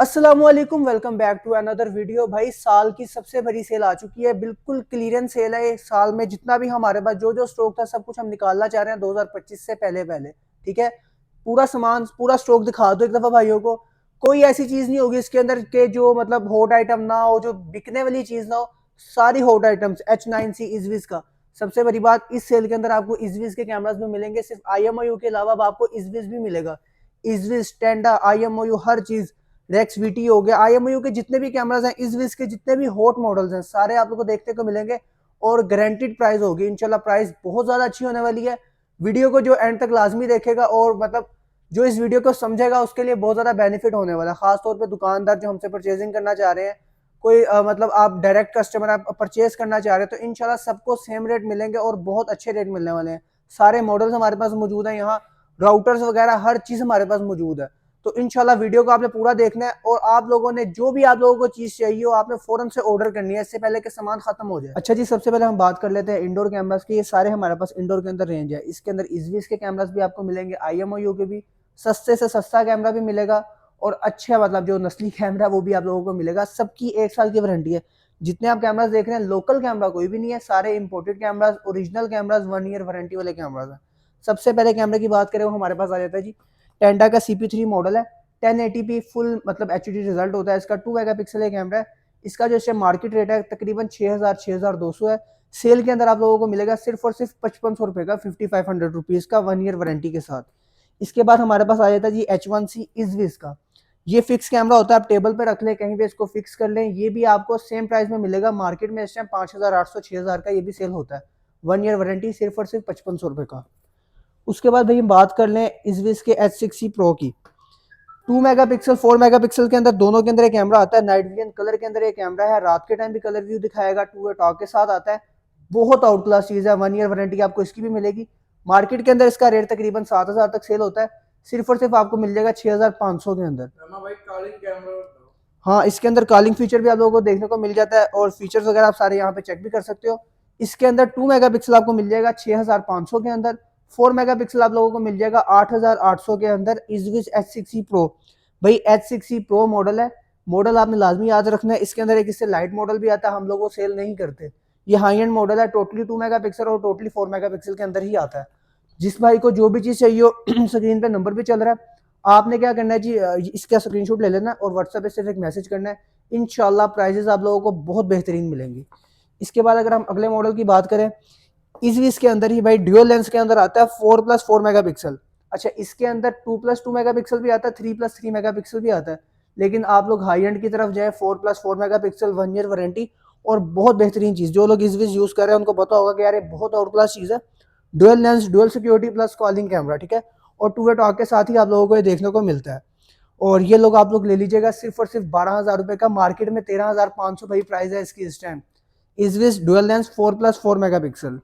अस्सलाम वालेकुम, welcome back to another video. भाई साल की सबसे बड़ी सेल आ चुकी है, बिल्कुल क्लियरेंस सेल है। साल में जितना भी हमारे पास जो जो स्टॉक था सब कुछ हम निकालना चाह रहे हैं 2025 से पहले पहले। ठीक है, पूरा सामान पूरा स्टॉक दिखा दो एक दफा भाइयों को। कोई ऐसी चीज नहीं होगी इसके अंदर के जो मतलब हॉट आइटम ना हो, जो बिकने वाली चीज ना हो। सारी हॉट आइटम्स H9C इजविस का। सबसे बड़ी बात, इस सेल के अंदर आपको इजविस के कैमरास भी मिलेंगे। सिर्फ IMOU के अलावा अब आपको इजविस भी मिलेगा। इजविस, टेंडा, IMOU हर चीज, रेक्स VT हो गया, IMU के जितने भी कैमराज हैं, इजविस के जितने भी हॉट मॉडल्स हैं, सारे आप लोग को देखने को मिलेंगे। और गारंटीड प्राइस होगी इंशाल्लाह। प्राइस बहुत ज्यादा अच्छी होने वाली है। वीडियो को जो एंड तक लाजमी देखेगा और मतलब जो इस वीडियो को समझेगा उसके लिए बहुत ज्यादा बेनिफिट होने वाला है। खासतौर पर दुकानदार जो हमसे परचेजिंग करना चाह रहे हैं, कोई मतलब आप डायरेक्ट कस्टमर आप परचेज करना चाह रहे हैं, तो इंशाल्लाह सबको सेम रेट मिलेंगे और बहुत अच्छे रेट मिलने वाले हैं। सारे मॉडल्स हमारे पास मौजूद हैं यहाँ, राउटर्स वगैरह हर चीज हमारे पास मौजूद है। तो इंशाल्लाह वीडियो को आपने पूरा देखना है और आप लोगों ने जो भी आप लोगों को चीज चाहिए हो आपने फौरन से ऑर्डर करनी है, इससे पहले कि सामान खत्म हो जाए। अच्छा जी, सबसे पहले हम बात कर लेते हैं इंडोर कैमरास की। ये सारे हमारे पास इंडोर के अंदर रेंज है। इसके अंदर इजविस के कैमरास भी आपको मिलेंगे, IMOU के भी, सस्ते से सस्ता कैमरा भी मिलेगा और अच्छा मतलब जो नस्ली कैमरा वो भी आप लोगों को मिलेगा। सबकी 1 साल की वारंटी है। जितने आप कैमरास देख रहे हैं लोकल कैमरा कोई भी नहीं है, सारे imported cameras, original cameras, 1 year warranty वाले कैमरास हैं। सबसे पहले कैमरे की बात करें वो हमारे पास आ जाता है जी, टेंडा का CP3 मॉडल है। 1080p फुल मतलब HD रिजल्ट होता है इसका। 2 मेगापिक्सल कैमरा है। इसका जो है मार्केट रेट है तकरीबन 6200 है। सेल के अंदर आप लोगों को मिलेगा सिर्फ और सिर्फ 5500 रुपए का, 5500 रुपीज का, 1 ईयर वारंटी के साथ। इसके बाद हमारे पास आ जाता है जी H1C इजविस का। ये फिक्स कैमरा होता है, आप टेबल पे रख लें, कहीं पे इसको फिक्स कर लें। ये भी आपको सेम प्राइस में मिलेगा। मार्केट में इस टाइम 5800 6000 का ये भी सेल होता है। 1 ईयर वारंटी, सिर्फ और सिर्फ 5500 रुपए का। उसके बाद भाई हम बात कर लें इजविस के H6C प्रो की। 2 मेगापिक्सल 4 मेगापिक्सल के अंदर दोनों के अंदर एक कैमरा आता है। नाइट विजन कलर के अंदर एक कैमरा है, रात के टाइम भी कलर व्यू दिखाएगा। 2 वे टॉक के साथ आता है। बहुत आउट क्लास चीज है। 1 ईयर वारंटी आपको इसकी भी मिलेगी। मार्केट के अंदर इसका रेट तकरीबन 7000 तक सेल होता है। सिर्फ और सिर्फ आपको मिल जाएगा 6500 के अंदर। भाई कॉलिंग कैमरा, हाँ इसके अंदर कॉलिंग फीचर भी आप लोगों को देखने को मिल जाता है और फीचर्स वगैरह आप सारे यहाँ पे चेक भी कर सकते हो। इसके अंदर 2 मेगापिक्सल आपको मिल जाएगा 6500 के अंदर। 4 मेगापिक्सल आप लोगों को मिल जाएगा 8800 के अंदर, इजविस H6C प्रो। भाई H6C प्रो मॉडल है। मॉडल आपने लाजमी याद रखना है। इसके अंदर एक इससे लाइट मॉडल भी आता है, हम लोगों सेल नहीं करते। ये हाई एंड मॉडल है, टोटली 2 मेगापिक्सल और टोटली 4 मेगापिक्सल के अंदर ही आता है। जिस भाई को जो भी चीज चाहिए हो स्क्रीन पे नंबर भी चल रहा है, आपने क्या करना है जी, इसका स्क्रीनशॉट ले लेना और व्हाट्सएप पे सिर्फ एक मैसेज करना है। इंशाल्लाह प्राइजेस आप लोगों को बहुत बेहतरीन मिलेंगी। इसके बाद अगर हम अगले मॉडल की बात करें, इजविस के अंदर ही भाई ड्यूअल लेंस के अंदर आता है 4+4 मेगापिक्सल। अच्छा, इसके अंदर 2+2 मेगापिक्सल भी आता है, 3+3 मेगापिक्सल भी आता है। लेकिन आप लोग हाई एंड की तरफ जाए, 4+4 मेगापिक्सल, 1 ईयर वारंटी और बहुत बेहतरीन चीज। जो लोग इजविस यूज कर रहे हैं उनको पता होगा कि यार ये बहुत आउट क्लास चीज है। Dual lens, dual security plus calling camera, ठीक है। और 2 वे टॉक के साथ ही आप लोगों को ये देखने को मिलता है। और ये लोग आप लोग ले लीजिएगा सिर्फ और सिर्फ 12000 रुपए का। मार्केट में 13500 भाई प्राइस है इसकी इस टाइम। इजविस डुअल लेंस 4+4 मेगापिक्सल।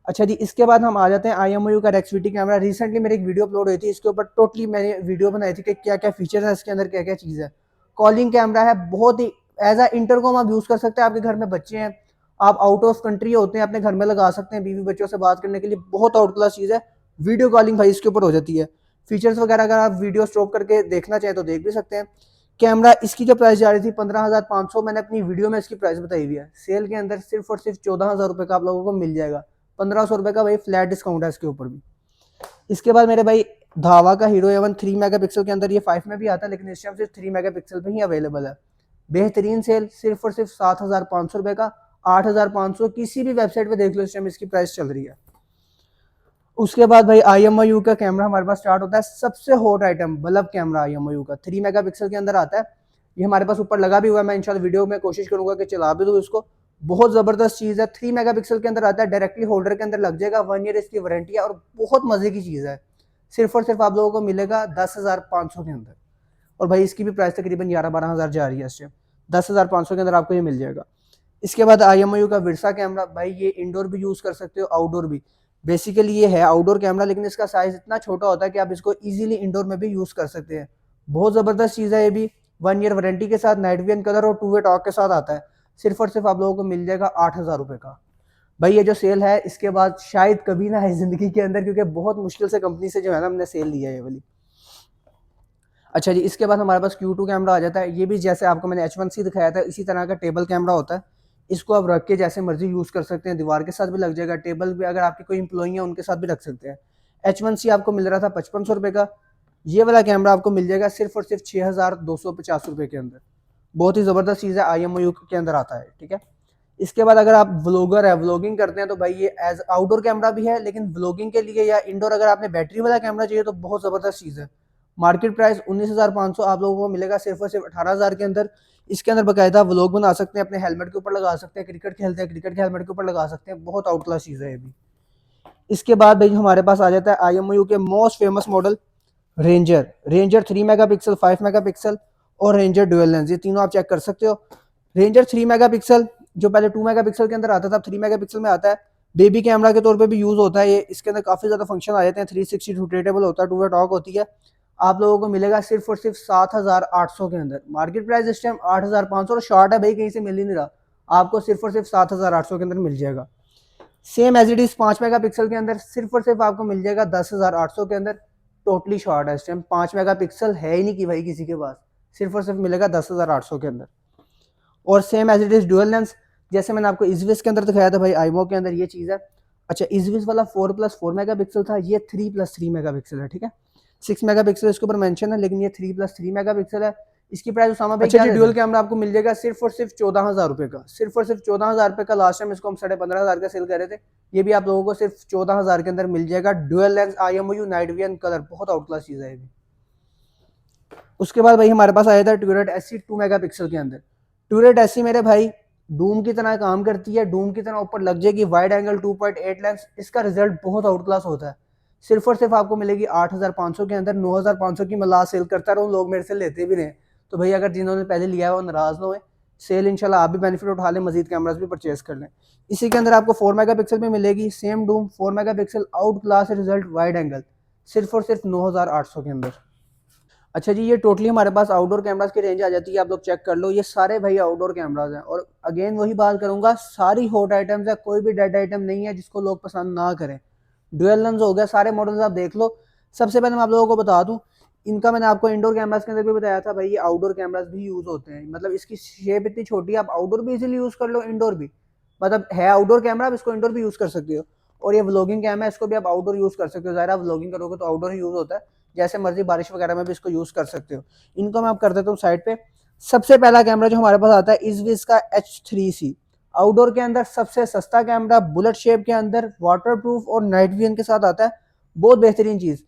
अच्छा जी, इसके बाद हम आ जाते हैं IMOU का रेक्स VT कैमरा। रिसेंटली मेरी एक वीडियो अपलोड हुई थी, इसके ऊपर टोटली मैंने वीडियो बनाई थी कि क्या क्या फीचर्स है इसके अंदर, क्या क्या चीज़ है। कॉलिंग कैमरा है, बहुत ही एज इंटरकॉम आप यूज़ कर सकते हैं। आपके घर में बच्चे हैं, आप आउट ऑफ कंट्री होते हैं, अपने घर में लगा सकते हैं बीवी बच्चों से बात करने के लिए। बहुत आउट क्लास चीज़ है। वीडियो कॉलिंग भाई इसके ऊपर हो जाती है। फीचर्स वगैरह अगर आप वीडियो स्टॉप करके देखना चाहें तो देख भी सकते हैं। कैमरा इसकी जो प्राइस जा रही थी 15500, मैंने अपनी वीडियो में इसकी प्राइस बताई हुई है। सेल के अंदर सिर्फ और सिर्फ 14000 रुपए का आप लोगों को मिल जाएगा। 1500 रुपए का भाई फ्लैट डिस्काउंट है इसके ऊपर भी। इसके बाद मेरे भाई धावा का हीरो A1 3 मेगापिक्सल के अंदर, ये 5 में भी आता है लेकिन इस टाइम सिर्फ 3 मेगापिक्सल पे ही अवेलेबल है। बेहतरीन सेल, सिर्फ और सिर्फ 7500 रुपए का। 8500 किसी भी वेबसाइट पे देख लो, इस टाइम इसकी प्राइस चल रही है। उसके बाद भाई IMOU का कैमरा हमारे पास स्टार्ट होता है। सबसे hot item bulb camera IMOU का 3 मेगापिक्सल के अंदर आता है। ये हमारे पास ऊपर लगा भी हुआ है, मैं इंशाल्लाह वीडियो में कोशिश करूंगा कि चला भी दूं इसको। बहुत जबरदस्त चीज है। 3 मेगापिक्सल के अंदर आता है, डायरेक्टली होल्डर के अंदर लग जाएगा। 1 ईयर इसकी वारंटी है और बहुत मजे की चीज है। सिर्फ और सिर्फ आप लोगों को मिलेगा 10500 के अंदर। और भाई इसकी भी प्राइस तकरीबन 11-12 हज़ार जा रही है इस टाइम। 10500 के अंदर आपको ये मिल जाएगा। इसके बाद IMOU का विरसा कैमरा, भाई ये इंडोर भी यूज कर सकते हो, आउटडोर भी। बेसिकली ये है आउटडोर कैमरा, लेकिन इसका साइज इतना छोटा होता है कि आप इसको इजीली इंडोर में भी यूज कर सकते हैं। बहुत जबरदस्त चीज है ये भी। 1 ईयर वारंटी के साथ, नाइट विजन कलर और 2 वे टॉक के साथ आता है। सिर्फ और सिर्फ आप लोगों को मिल जाएगा 8000 रुपए का। भाई ये जो सेल है इसके बाद शायद कभी ना है जिंदगी के अंदर, क्योंकि बहुत मुश्किल से कंपनी से जो है ना हमने सेल लिया है ये वाली। अच्छा जी, इसके बाद हमारे पास Q2 कैमरा आ जाता है। ये भी जैसे आपको मैंने H1C दिखाया था इसी तरह का टेबल कैमरा होता है। इसको आप रख के जैसे मर्जी यूज़ कर सकते हैं, दीवार के साथ भी लग जाएगा, टेबल पे अगर आपकी कोई एम्प्लॉई है उनके साथ भी रख सकते हैं। H1C आपको मिल रहा था 5500 रुपये का। ये वाला कैमरा आपको मिल जाएगा सिर्फ और सिर्फ 6250 रुपये के अंदर। बहुत ही ज़बरदस्त चीज़ है, IMOU के अंदर आता है, ठीक है। इसके बाद अगर आप व्लॉगर है, व्लॉगिंग करते हैं, तो भाई ये एज आउटडोर कैमरा भी है, लेकिन व्लॉगिंग के लिए या इंडोर अगर आपने बैटरी वाला कैमरा चाहिए तो बहुत ज़बरदस्त चीज़ है। मार्केट प्राइस 19,500 आप लोगों को मिलेगा सिर्फ और सिर्फ 18,000 के अंदर। इसके अंदर बाकायदा व्लॉग बना सकते हैं, अपने हेलमेट के ऊपर लगा सकते हैं, क्रिकेट खेलते हैं क्रिकेट के हेलमेट के ऊपर लगा सकते हैं, बहुत आउट क्लास चीज़ है ये भी। इसके बाद भाई हमारे पास आ जाता है IMOU के most famous model ranger 3 megapixel, 5 megapixel और रेंजर डुअल लेंस, ये तीनों आप चेक कर सकते हो। रेंजर 3 मेगापिक्सल जो पहले 2 मेगापिक्सल के अंदर आता था, 3 मेगापिक्सल में आता है। बेबी कैमरा के तौर पे भी यूज़ होता है ये। इसके अंदर काफ़ी ज़्यादा फंक्शन आ जाते हैं, 360 रोटेटेबल होता है, टू वे टॉक होती है। आप लोगों को मिलेगा सिर्फ और सिर्फ 7,800 के अंदर। मार्केट प्राइस इस टाइम 8,500 और शॉर्ट है भाई, कहीं से मिल ही नहीं रहा, आपको सिर्फ और सिर्फ 7,800 के अंदर मिल जाएगा। Same as it is 5 megapixel के अंदर सिर्फ और सिर्फ आपको मिल जाएगा 10,800 के अंदर। टोटली शॉर्ट है इस टाइम, 5 मेगापिक्सल है ही नहीं कि भाई किसी के पास, सिर्फ और सिर्फ मिलेगा 10,800 के अंदर। और same as it is dual lens, जैसे मैंने आपको इजविस के अंदर दिखाया था भाई, आईमो के अंदर ये चीज़ है। अच्छा, इजविस वाला 4+4 मेगापिक्सल था, ये 3+3 मेगापिक्सल है, ठीक है। 6 मेगापिक्सल इसके ऊपर मेंशन है, लेकिन ये 3+3 मेगापिक्सल है। इसकी प्राइस उसामा भाई, अच्छा जी, डुअल कैमरा आपको मिल जाएगा सिर्फ और सिर्फ 14,000 रुपये का, सिर्फ और सिर्फ 14,000 रुपये का। लास्ट टाइम इसको हम 15,500 का सेल कर रहे थे, ये भी आप लोगों को सिर्फ 14,000 के अंदर मिल जाएगा। Dual lens IMOU night vision colour, बहुत आउट क्लास चीज़ है ये भी। उसके बाद भाई हमारे पास आया था ट्यूरेट SC 2 मेगापिक्सल के अंदर। ट्यूरेट SC मेरे भाई डूम की तरह काम करती है, डूम की तरह ऊपर लग जाएगी, वाइड एंगल 2.8 लेंस। इसका रिजल्ट बहुत आउट क्लास होता है। सिर्फ और सिर्फ आपको मिलेगी 8,500 के अंदर। 9,500 की मैं लास्ट सेल करता रहूँ, लोग मेरे से लेते भी नहीं। तो भाई अगर जिन्होंने पहले लिया है वो नाराज ना हुए, सेल इंशाल्लाह आप भी बेनिफिट उठा लें, मजीद कैमराज भी परचेज कर लें। इसी के अंदर आपको 4 मेगापिक्सल में मिलेगी, same Doom 4 megapixel, out class result, wide angle, सिर्फ और सिर्फ 9,800 के अंदर। अच्छा जी, ये टोटली हमारे पास आउटडोर कैमरास की रेंज आ जाती है, आप लोग चेक कर लो, ये सारे भाई आउटडोर कैमराज हैं। और अगेन वही बात करूंगा, सारी हॉट आइटम्स है, कोई भी डेड आइटम नहीं है जिसको लोग पसंद ना करें। डुअल लेंस हो गया, सारे मॉडल्स आप देख लो। सबसे पहले मैं आप लोगों को बता दूं, इनका मैंने आपको इंडोर कैमरास के अंदर भी बताया था भाई, ये आउटडोर कैमरास भी यूज होते हैं। मतलब इसकी शेप इतनी छोटी है, आप आउटडोर भी इजीली यूज कर लो, इंडोर भी। मतलब है आउटडोर कैमरा, आप इसको इंडोर भी यूज कर सकते हो। और ये व्लॉगिंग कैमरा है, इसको भी आप आउटडोर यूज कर सकते हो। ज़ाहिर आप व्लॉगिंग करोगे तो आउटडोर ही यूज होता है, जैसे मर्जी बारिश वगैरह में भी इसको यूज कर सकते हो। इनको मैं आप कर देता हूँ साइड पे। सबसे पहला कैमरा जो हमारे पास आता है इजविस का H3C, आउटडोर के अंदर सबसे सस्ता कैमरा, बुलेट शेप के अंदर, वाटरप्रूफ और नाइट विजन के साथ आता है, बहुत बेहतरीन चीज।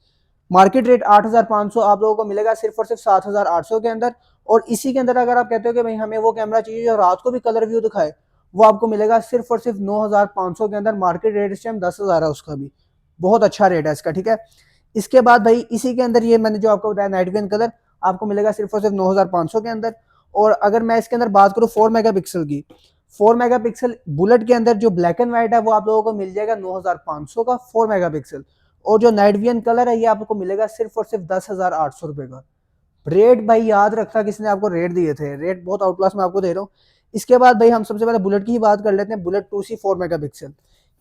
मार्केट रेट 8,500, आप लोगों को मिलेगा सिर्फ और सिर्फ 7,800 के अंदर। और इसी के अंदर अगर आप कहते हो कि भाई हमें वो कैमरा चाहिए जो रात को भी कलर व्यू दिखाए, वो आपको मिलेगा सिर्फ और सिर्फ 9,500 के अंदर। मार्केट रेट इस टाइम 10,000 है उसका भी, बहुत अच्छा रेट है इसका, ठीक है। इसके बाद भाई इसी के अंदर ये मैंने जो आपको बताया नाइट विजन कलर, आपको मिलेगा सिर्फ और सिर्फ 9,500 के अंदर। और अगर मैं इसके अंदर बात करूँ 4 मेगापिक्सल की, 4 मेगापिक्सल बुलेट के अंदर जो ब्लैक एंड व्हाइट है वो आप लोगों को मिल जाएगा 9,500 का 4 मेगापिक्सल। और जो नाइट विजन कलर है ये आपको मिलेगा सिर्फ और सिर्फ 10,800 रुपये का। रेट भाई याद रखा किसने आपको रेट दिए थे, रेट बहुत आउट क्लास में आपको दे रहा हूँ। इसके बाद भाई हम सबसे पहले बुलेट की ही बात कर लेते हैं। बुलेट 2C 4 मेगापिक्सल,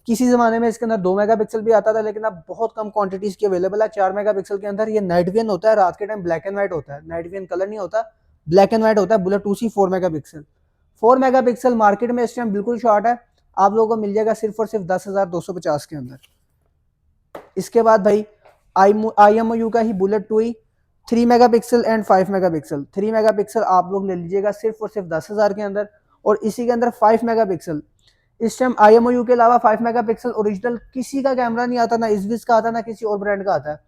किसी ज़माने में इसके अंदर 2 मेगापिक्सल भी आता था, लेकिन अब बहुत कम क्वांटिटीज की अवेलेबल है 4 मेगापिक्सल के अंदर। ये नाइट विजन होता है, रात के टाइम ब्लैक एंड व्हाइट होता है, नाइट विजन कलर नहीं होता, ब्लैक एंड व्हाइट होता है। Bullet 2C 4 megapixel, 4 megapixel market में इस टाइम बिल्कुल शॉर्ट है, आप लोगों को मिल जाएगा सिर्फ और सिर्फ 10,250 के अंदर। इसके बाद भाई IMOU का ही bullet 2E 3 megapixel and 5 megapixel. 3 megapixel आप लोग ले लीजिएगा सिर्फ और सिर्फ 10,000 के अंदर। और इसी के अंदर 5 मेगापिक्सल, इस टाइम IMOU के अलावा 5 मेगापिक्सल ओरिजिनल किसी का कैमरा नहीं आता, ना इजविस का आता, ना किसी और ब्रांड का आता है।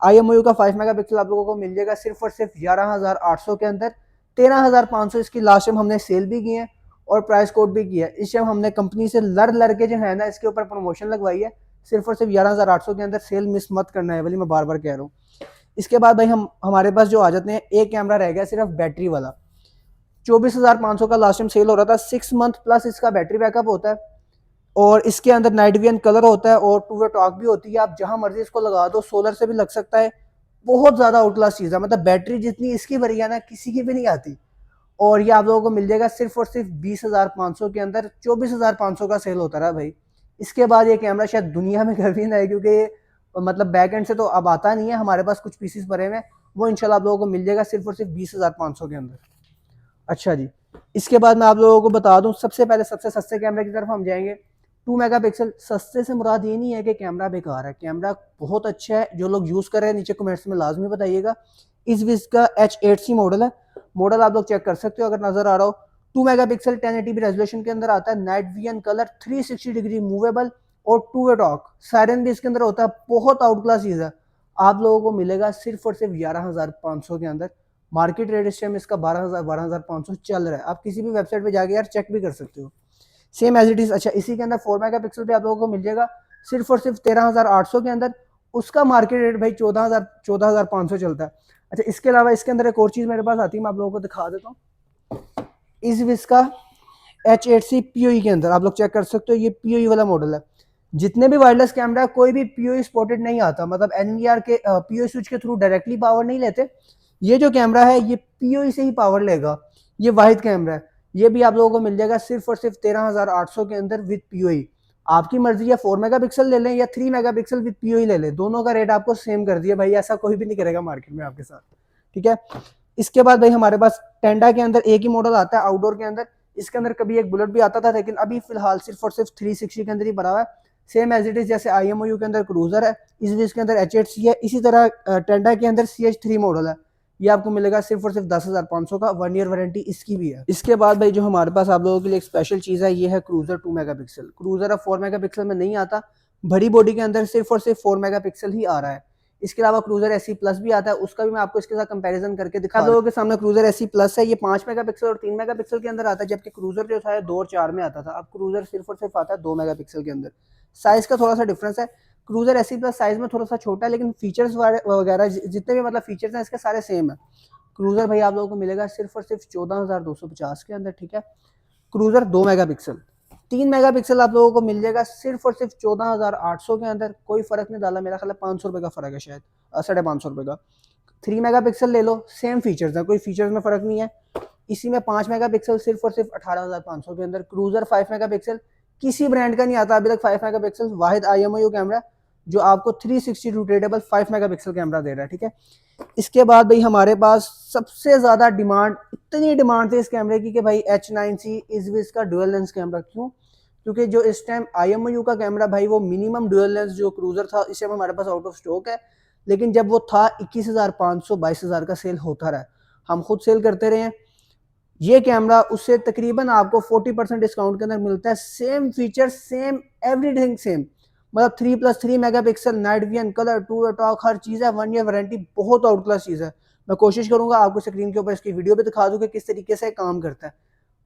IMOU का 5 मेगापिक्सल आप लोगों को मिल जाएगा सिर्फ और सिर्फ 11,800 के अंदर। 13,500 इसकी लास्ट टाइम हमने सेल भी की है और प्राइस कोड भी किया है। इस टाइम हमने कंपनी से लड़ के जो है ना इसके ऊपर प्रमोशन लगवाई है, सिर्फ और सिर्फ 11,800 के अंदर। सेल मिस मत करना है वाली, मैं बार बार कह रहा हूँ। इसके बाद भाई हमारे पास जो आ जाते हैं, एक कैमरा रह गया सिर्फ बैटरी वाला। 24,500 का लास्ट टाइम सेल हो रहा था, 6 मंथ प्लस इसका बैटरी बैकअप होता है। और इसके अंदर नाइट विजन कलर होता है और टू वे टॉक भी होती है, आप जहां मर्जी इसको लगा दो, सोलर से भी लग सकता है। बहुत ज्यादा आउट क्लास चीज है, मतलब बैटरी जितनी इसकी भरी है ना किसी की भी नहीं आती। और ये आप लोगों को मिल जाएगा सिर्फ और सिर्फ 20,500 के अंदर। 24,500 का सेल होता रहा भाई। इसके बाद ये कैमरा शायद दुनिया में कभी ना है, क्योंकि ये मतलब बैक एंड से तो अब आता नहीं है, हमारे पास कुछ पीसीस भरे हुए हैं। वो इंशाल्लाह आप लोगों को मिल जाएगा सिर्फ और सिर्फ 20,500 के अंदर। अच्छा जी, इसके बाद मैं आप लोगों को बता दूं, सबसे पहले सबसे सस्ते कैमरे की तरफ हम जाएंगे। 2 मेगापिक्सल। सस्ते से मुराद ये नहीं है कि कैमरा बेकार है, कैमरा बहुत अच्छा है। जो लोग यूज़ कर रहे हैं नीचे कमेंट्स में लाजमी बताइएगा। इस विज का H8C मॉडल है। मॉडल आप लोग चेक कर सकते हो अगर नजर आ रहा हो। 2 मेगापिक्सल 1080p रेजोल्यूशन के अंदर आता है। Night vision colour, 360 degree movable और 2 वे टॉक। सायरन भी इसके अंदर होता है। बहुत आउट क्लास चीज़ है। आप लोगों को मिलेगा सिर्फ और सिर्फ 11,500 के अंदर। मार्केट रेट इस टाइम इसका 12,500 चल रहा है। आप किसी भी वेबसाइट पे जाके यार चेक भी कर सकते हो, सेम एज इट इज। अच्छा, इसी के अंदर 4 मेगापिक्सल पे आप लोगों को मिल जाएगा सिर्फ और सिर्फ 13,800 के अंदर। उसका मार्केट रेट भाई 14,500 चलता है। अच्छा, इसके अलावा इसके अंदर एक और चीज मेरे पास आती है, मैं आप लोगों को दिखा देता हूँ। इस इसका H8C POE के अंदर आप लोग चेक कर सकते हो, ये POE वाला मॉडल है। जितने भी वायरलेस कैमरा है कोई भी POE स्पॉटेड नहीं आता, मतलब NVR के POE स्विच के थ्रू डायरेक्टली पावर नहीं लेते। ये जो कैमरा है ये POE से ही पावर लेगा। ये वाहिद कैमरा है। ये भी आप लोगों को मिल जाएगा सिर्फ और सिर्फ 13,800 के अंदर विद POE। आपकी मर्जी है 4 मेगापिक्सल ले लें या 3 मेगापिक्सल विद POE ले लें, दोनों का रेट आपको सेम कर दिया भाई, ऐसा कोई भी नहीं करेगा मार्केट में आपके साथ, ठीक है। इसके बाद भाई हमारे पास टेंडा के अंदर एक ही मॉडल आता है आउटडोर के अंदर। इसके अंदर कभी एक बुलेट भी आता था, लेकिन अभी फिलहाल सिर्फ और सिर्फ 360 के अंदर ही बना हुआ है। सेम एज इट इज जैसे IMOU के अंदर क्रूजर है, इसके अंदर H8C है, इसी तरह टेंडा के अंदर CH3 मॉडल है। ये आपको मिलेगा सिर्फ और सिर्फ 10,500 का। 1 ईयर वारंटी इसकी भी है। इसके बाद भाई जो हमारे पास आप लोगों के लिए एक स्पेशल चीज है, ये है क्रूजर 2 मेगापिक्सल। क्रूजर अब 4 मेगापिक्सल में नहीं आता, बड़ी बॉडी के अंदर सिर्फ और सिर्फ 4 मेगापिक्सल ही आ रहा है। इसके अलावा क्रूजर SE प्लस भी आता है, उसका भी मैं आपको इसके साथ कंपैरिजन करके दिखा। आप लोगों के सामने क्रूजर SE प्लस है, ये 5 मेगापिक्सल और 3 मेगापिक्सल के अंदर आता है, जबकि क्रूजर जो था 2 और 4 में आता था। अब क्रूजर सिर्फ और सिर्फ आता है 2 मेगापिक्सल के अंदर। साइज का थोड़ा सा डिफरेंस है। क्रूजर SE प्लस साइज में थोड़ा सा छोटा है, लेकिन फीचर्स वगैरह जितने भी मतलब फीचर्स हैं इसके सारे सेम है। क्रूजर भाई आप लोगों को मिलेगा सिर्फ और सिर्फ 14,250 के अंदर, ठीक है। Cruiser 2 megapixel. 3 मेगापिक्सल आप लोगों को मिल जाएगा सिर्फ और सिर्फ 14,800 के अंदर। कोई फर्क नहीं डाला, मेरा ख्याल है 500 रुपये का फर्क है शायद, 550 रुपये का। 3 मेगापिक्सल ले लो, सेम फीचर्स है, कोई फीचर्स में फर्क नहीं है। इसी में 5 मेगापिक्सल सिर्फ और सिर्फ 18,500 के अंदर। क्रूजर 5 मेगापिक्सल, किसी ब्रांड का नहीं आता अभी तक 5 मेगापिक्सल। वाहिद IMOU कैमरा जो आपको 360 रोटेटेबल 5 मेगापिक्सल कैमरा दे रहा है, ठीक है। इसके बाद भाई हमारे पास सबसे ज्यादा डिमांड, इतनी डिमांड थी इस कैमरे की कि भाई H9C इस का डुअल लेंस कैमरा। क्यों? क्योंकि जो इस टाइम IMOU का कैमरा भाई वो मिनिमम डुअल लेंस जो क्रूजर था इस टाइम हमारे पास आउट ऑफ स्टॉक है। लेकिन जब वो था 21,500 22,000 का सेल होता रहा, हम खुद सेल करते रहे हैं। ये कैमरा उससे तकरीबन आपको 40% डिस्काउंट के अंदर मिलता है। Same feature, same everything same, मतलब 3+3 मेगापिक्सल, नाइट विजन, कलर, 2 वे टॉक, हर चीज़ है। 1 ईयर वारंटी, बहुत आउट क्लास चीज़ है। मैं कोशिश करूंगा आपको स्क्रीन के ऊपर इसकी वीडियो भी दिखा दूं कि किस तरीके से काम करता है।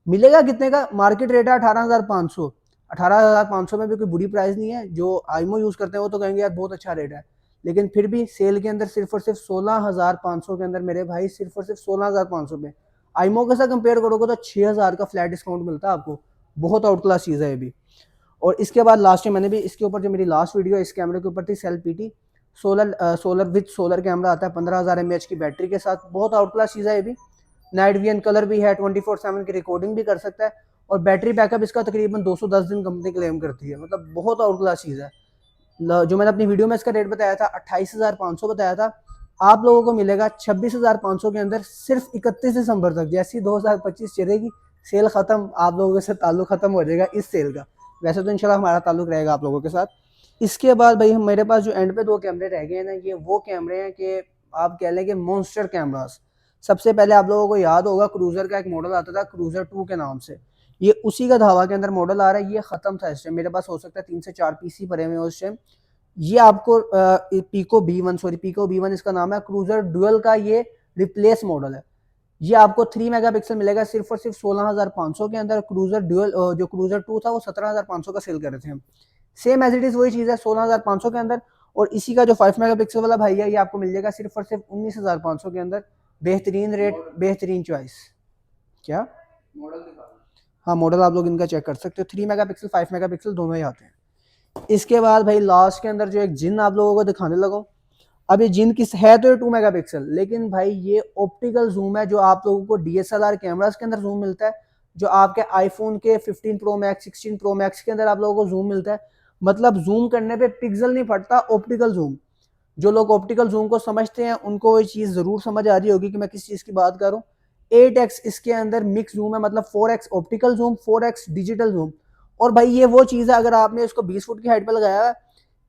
मिलेगा कितने का? मार्केट रेट है 18,500। 18,500 में भी कोई बुरी प्राइस नहीं है। जो आईमो यूज़ करते हैं वो तो कहेंगे यार बहुत अच्छा रेट है, लेकिन फिर भी सेल के अंदर सिर्फ और सिर्फ 16,500 के अंदर मेरे भाई, सिर्फ और सिर्फ 16,500 में। आईमो के साथ कंपेयर करोगे तो 6,000 का फ्लैट डिस्काउंट मिलता है आपको। बहुत आउट क्लास चीज़ है ये भी। और इसके बाद लास्ट में मैंने भी इसके ऊपर, जो मेरी लास्ट वीडियो इस कैमरे के ऊपर थी, सेल PT solar with solar camera आता है 15,000 mAh की बैटरी के साथ। बहुत आउट क्लास चीज़ है ये भी। नाइट विजन कलर भी है, 24/7 की रिकॉर्डिंग भी कर सकता है। और बैटरी बैकअप इसका तकरीबन 210 दिन कंपनी क्लेम करती है, मतलब बहुत आउट क्लास चीज़ है। जो मैंने अपनी वीडियो में इसका रेट बताया था 28,500 बताया था, आप लोगों को मिलेगा 26,500 के अंदर सिर्फ 31 दिसंबर तक। जैसी 2025 चलेगी सेल खत्म, आप लोगों से ताल्लुक खत्म हो जाएगा इस सेल का। वैसे तो इंशाल्लाह हमारा ताल्लुक रहेगा आप लोगों के साथ। इसके बाद भाई मेरे पास जो एंड पे 2 कैमरे रह गए हैं ना, ये वो कैमरे हैं कि आप कह लें कि मॉन्स्टर कैमरास। सबसे पहले आप लोगों को याद होगा क्रूजर का एक मॉडल आता था क्रूजर 2 के नाम से, ये उसी का धावा के अंदर मॉडल आ रहा है। ये खत्म था इस टाइम, मेरे पास हो सकता है 3 से 4 पीस ही पड़े हुए उस टाइम। ये आपको पीको B1 इसका नाम है। क्रूजर डुअल का ये रिप्लेस मॉडल है। ये आपको 3 मेगापिक्सल मिलेगा सिर्फ और सिर्फ 16,500 के अंदर। क्रूजर डुअल जो क्रूजर 2 था वो 17,500 का सेल कर रहे थे हम। सेम एज इट इज वही चीज़ है 16,500 के अंदर। और इसी का जो 5 मेगापिक्सल वाला भाई है ये आपको मिल जाएगा सिर्फ और सिर्फ 19,500 के अंदर। बेहतरीन रेट, बेहतरीन चॉइस। क्या मॉडल दिखा? हाँ, मॉडल आप लोग इनका चेक कर सकते हो। 3 मेगापिक्सल 5 मेगापिक्सल दोनों ही आते हैं। इसके बाद भाई लास्ट के अंदर जो एक जिन आप लोगों को दिखाने लगा, अब ये जिन किस है तो ये 2 मेगापिक्सल, लेकिन भाई ये ऑप्टिकल जूम है जो आप लोगों को DSLR कैमरास के अंदर जूम मिलता है, जो आपके आईफोन के 15 प्रो मैक्स 16 प्रो मैक्स के अंदर आप लोगों को जूम मिलता है। मतलब जूम करने पे पिक्सल नहीं फटता, ऑप्टिकल जूम। जो लोग ऑप्टिकल जूम को समझते हैं उनको ये चीज़ ज़रूर समझ आ रही होगी कि मैं किस चीज़ की बात करूँ। 8x इसके अंदर मिक्स जूम है, मतलब 4x optical zoom, 4x digital zoom. और भाई ये वो चीज़ है, अगर आपने इसको 20 फुट की हाइट पर लगाया है,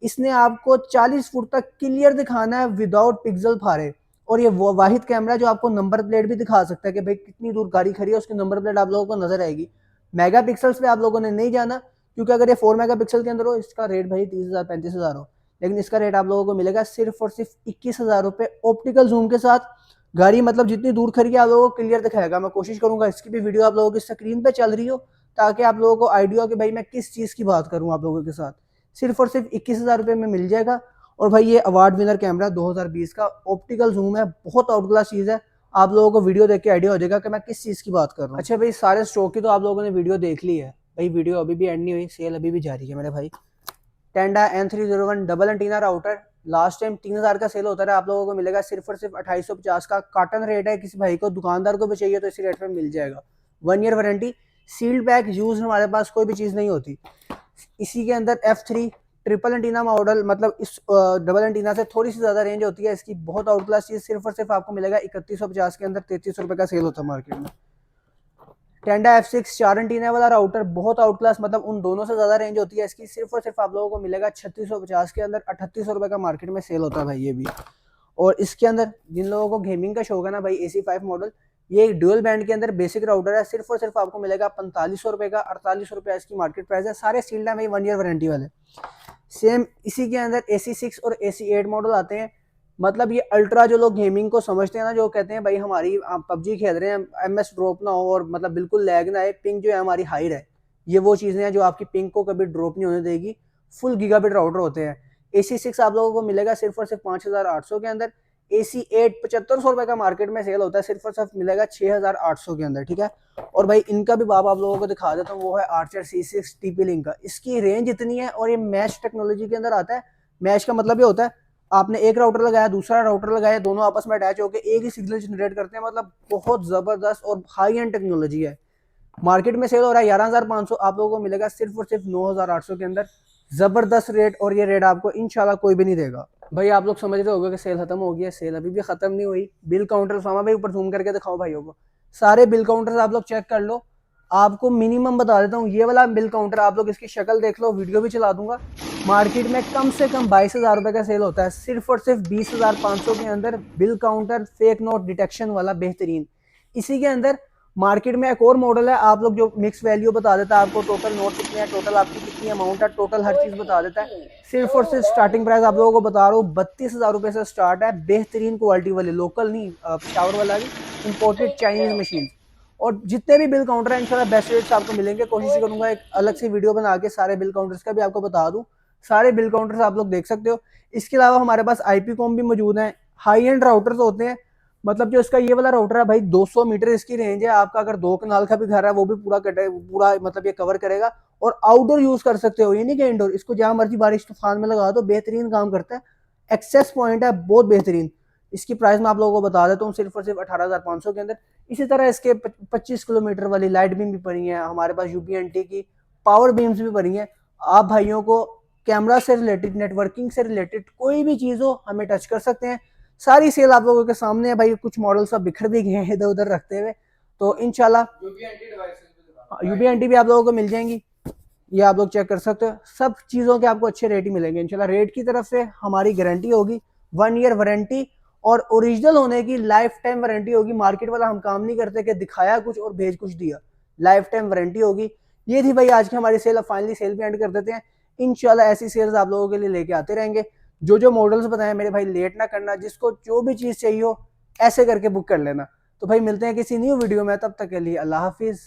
इसने आपको 40 फुट तक क्लियर दिखाना है विदाउट पिक्सल फारे। और ये वो वाहिद कैमरा जो आपको नंबर प्लेट भी दिखा सकता है कि भाई कितनी दूर गाड़ी खड़ी है, उसकी नंबर प्लेट आप लोगों को नजर आएगी। मेगा पिक्सल्स पे आप लोगों ने नहीं जाना, क्योंकि अगर ये 4 मेगा पिक्सल के अंदर हो, इसका रेट भाई 30,000 35,000 हो, लेकिन इसका रेट आप लोगों को मिलेगा सिर्फ और सिर्फ 21,000 रुपये ऑप्टिकल जूम के साथ। गाड़ी मतलब जितनी दूर खड़ी है आप लोगों को क्लियर दिखाएगा। मैं कोशिश करूंगा इसकी भी वीडियो आप लोगों की स्क्रीन पे चल रही हो, ताकि आप लोगों को आइडिया हो कि भाई मैं किस चीज़ की बात करूँ आप लोगों के साथ। सिर्फ और सिर्फ 21,000 रुपये में मिल जाएगा। और भाई ये अवार्ड विनर कैमरा 2020 का ऑप्टिकल जूम है, बहुत आउट क्लास चीज़ है। आप लोगों को वीडियो देख के आइडिया हो जाएगा कि मैं किस चीज़ की बात कर रहा हूँ। अच्छा भाई, सारे स्टॉक की तो आप लोगों ने वीडियो देख ली है भाई, वीडियो अभी भी एंड नहीं हुई, सेल अभी भी जारी है मेरे भाई। टेंडा N301 double antenna router last time 3,000 का सेल होता है, आप लोगों को मिलेगा सिर्फ और सिर्फ 2850 का। कॉटन रेट है, किसी भाई को दुकानदार को भी चाहिए तो इसी रेट पे मिल जाएगा। 1 year warranty, sealed pack use, हमारे पास कोई भी चीज़ नहीं होती। इसी के अंदर F3 ट्रिपल एंटीना मॉडल, मतलब इस डबल एंटीना से थोड़ी सी ज़्यादा रेंज होती है इसकी, बहुत आउट क्लास चीज़। सिर्फ और सिर्फ आपको मिलेगा 3150 के अंदर, 3300 रुपये का सेल होता है मार्केट में। टेंडा F6 4 एंटीना वाला राउटर, बहुत आउट क्लास, मतलब उन दोनों से ज्यादा रेंज होती है इसकी। सिर्फ और सिर्फ आप लोगों को मिलेगा 3650 के अंदर, 3800 रुपये का मार्केट में सेल होता है भाई ये भी। और इसके अंदर जिन लोगों को गेमिंग का शौक है ना भाई, AC5 मॉडल, ये एक ड्यूअल बैंड के अंदर बेसिक राउटर है। सिर्फ और सिर्फ आपको मिलेगा 4500 रुपये का, 4800 रुपये इसकी मार्केट प्राइस है। सारे सील्ड है भाई, 1 ईयर वारंटी वाले। सेम इसी के अंदर AC6 और AC8 मॉडल आते हैं। मतलब ये अल्ट्रा, जो लोग गेमिंग को समझते हैं ना, जो कहते हैं भाई हमारी पबजी खेल रहे हैं, MS ड्रॉप ना हो और मतलब बिल्कुल लैग ना आए, पिंग जो है हमारी हाई रहे, ये वो चीज़ें हैं जो आपकी पिंग को कभी ड्रॉप नहीं होने देगी। फुल गीगाबिट राउटर होते हैं। AC6 आप लोगों को मिलेगा सिर्फ और सिर्फ 5800 के अंदर। AC8 7500 रुपये का मार्केट में सेल होता है, सिर्फ और सिर्फ मिलेगा 6800 के अंदर, ठीक है। और भाई इनका भी बाप आप लोगों को दिखा देता हूँ, वो है आर्चर C6 TP-Link का। इसकी रेंज इतनी है और ये मैश टेक्नोलॉजी के अंदर आता है। मैश का मतलब ये होता है, आपने एक राउटर लगाया, दूसरा राउटर लगाया, दोनों आपस में अटैच होकर एक ही सिग्नल जनरेट करते हैं। मतलब बहुत जबरदस्त और हाई एंड टेक्नोलॉजी है। मार्केट में सेल हो रहा है 11,500, आप लोगों को मिलेगा सिर्फ और सिर्फ 9,800 के अंदर। जबरदस्त रेट, और ये रेट आपको इंशाल्लाह कोई भी नहीं देगा। भाई आप लोग समझ रहे होगे कि सेल खत्म हो गई है, सेल अभी भी खत्म नहीं हुई। बिल काउंटर सामा भाई ऊपर जूम करके दिखाओ भाइयों को, सारे बिल काउंटर्स आप लोग चेक कर लो। आपको मिनिमम बता देता हूँ, ये वाला बिल काउंटर आप लोग इसकी शक्ल देख लो, वीडियो भी चला दूंगा। मार्केट में कम से कम 22,000 रुपये का सेल होता है, सिर्फ और सिर्फ 20,500 के अंदर bill counter fake note detection वाला बेहतरीन। इसी के अंदर मार्केट में एक और मॉडल है, आप लोग जो मिक्स वैल्यू बता देता है आपको, टोटल नोट कितने हैं, टोटल आपकी कितनी अमाउंट है, टोटल हर चीज़ बता देता है। सिर्फ और सिर्फ स्टार्टिंग प्राइस आप लोगों को बता रहा हूँ 32,000 रुपये से स्टार्ट है। बेहतरीन क्वालिटी वाले, लोकल नहीं, शावर वाला भी, इम्पोर्टेड चाइनीज मशीन। और जितने भी बिल काउंटर है इंशाल्लाह बेस्ट रेट्स आपको मिलेंगे। कोशिश करूंगा एक अलग से वीडियो बना के सारे बिल काउंटर्स का भी आपको बता दूं। सारे बिल काउंटर्स आप लोग देख सकते हो। इसके अलावा हमारे पास IP कॉम भी मौजूद है। हाई एंड राउटर्स होते हैं, मतलब जो इसका ये वाला राउटर है भाई 200 मीटर इसकी रेंज है। आपका अगर 2 कनाल का भी घर है वो भी पूरा पूरा मतलब ये कवर करेगा। और आउटडोर यूज कर सकते हो, ये नहीं कि इंडोर। इसको जहां मर्जी बारिश तूफान में लगा दो, बेहतरीन काम करता है। एक्सेस पॉइंट है बहुत बेहतरीन। इसकी प्राइस मैं आप लोगों को बता देता हूँ, सिर्फ और सिर्फ 18,500 के अंदर। इसी तरह इसके 25 किलोमीटर वाली लाइट बीम भी पड़ी है हमारे पास, UPNT की पावर बीम्स भी पड़ी हैं। आप भाइयों को कैमरा से रिलेटेड, नेटवर्किंग से रिलेटेड कोई भी चीज़ हो, हमें टच कर सकते हैं। सारी सेल आप लोगों के सामने है भाई। कुछ मॉडल सब बिखर भी गए हैं इधर उधर रखते हुए, तो इंशाल्लाह UPNT भी आप लोगों को मिल जाएंगी। ये आप लोग चेक कर सकते हो। सब चीज़ों के आपको अच्छे रेट ही मिलेंगे इंशाल्लाह। रेट की तरफ से हमारी गारंटी होगी, 1 ईयर वारंटी, और ओरिजिनल होने की लाइफ टाइम वारंटी होगी। मार्केट वाला हम काम नहीं करते कि दिखाया कुछ और भेज कुछ दिया, लाइफ टाइम वारंटी होगी। ये थी भाई आज की हमारी सेल। अब फाइनली सेल भी एंड कर देते हैं। इंशाल्लाह ऐसी सेल्स आप लोगों के लिए लेके आते रहेंगे। जो जो मॉडल्स बताए मेरे भाई, लेट ना करना, जिसको जो भी चीज़ चाहिए हो ऐसे करके बुक कर लेना। तो भाई मिलते हैं किसी न्यू वीडियो में, तब तक के लिए अल्लाह हाफिज़।